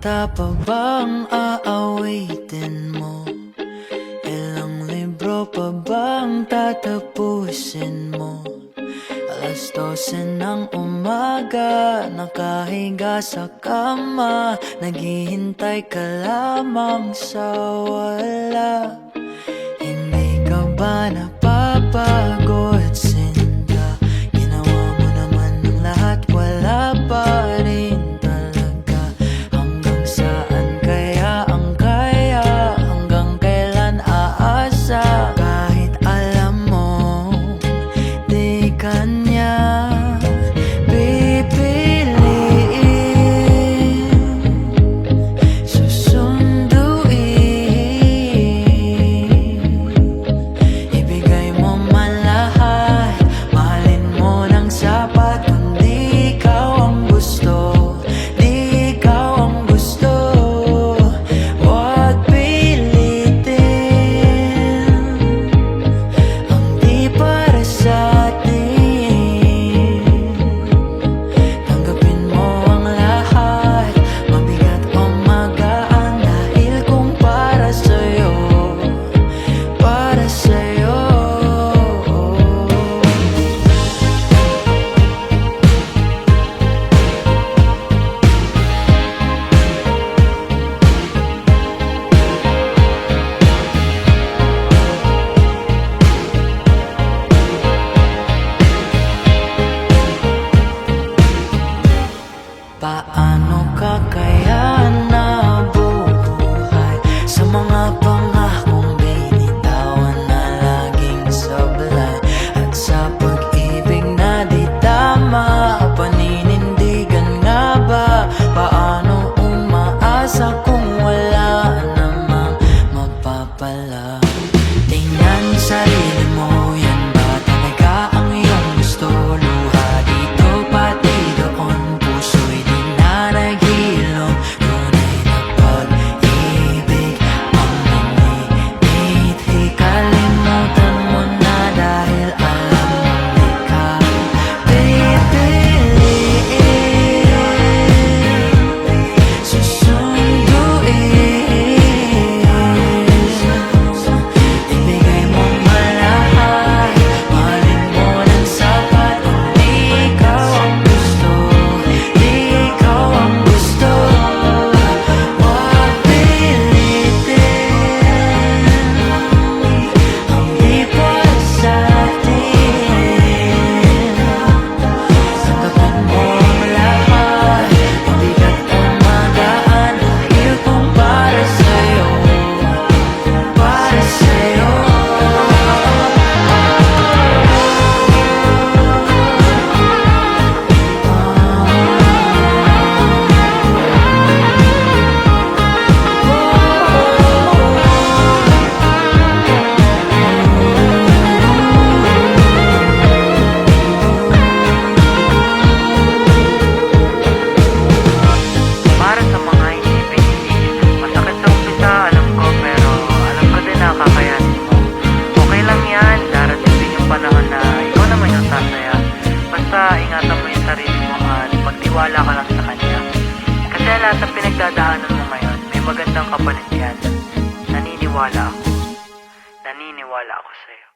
kanta pa bang aawitin mo? Ilang libro pa bang tatapusin mo? 12:00 ng umaga, nakahiga sa kama, naghihintay ka lamang sa wala. Hindi ka ba napapagod, Sinta? Ginawa mo naman ng lahat, wala pa rin talaga. Hanggang saan kaya ang kaya? Hanggang kailan aasa? Kahit alam mo di kanya pipiliin, susunduin. Ibigay mo man lahat, mahalin mo ng sapat. Kung di ikaw ang gusto, di ikaw ang gusto, huwag pilitin ang di para sa atin. Tanggapin mo ang lahat, mabigat o magaan, dahil kung para sa'yo, para sa'yo. Paano ka kaya nabubuhay sa mga pangakong binitawan na laging sablay? At sa pag-ibig na di tama, paninindigan nga ba? Paano umaasa kung wala namang mapapala? Tingnan sarili mo, yan ba talaga ang iyong gusto? Luha dito pati doon, puso'y di na naghihilom. Tunay na pag-ibig ang nanginiti, kalimutan mo na dahil alam mong di ka pipiliin, susunduin. Ibigay mo malahat, mahalin mo ng sapat. Kung di ikaw ang gusto, di ikaw ang gusto, huwag pilitin ang di para sa atin. Tanggapin mo ang lahat, mabigat o magaan, dahil kung para sa'yo, para sa'yo. Para sa mga hindi pinili, masakit sa umpisa, alam ko, pero alam ko din na kakayanin mo. Okay lang yan, darating din yung panahon na ikaw naman yung sasaya. Basta ingatan mo yung sarili mo at magtiwala ka lang sa kanya. Kasi lahat ng pinagdadaanan mo ngayon, may magandang kapalit yan. Naniniwala ako. Naniniwala ako sa'yo.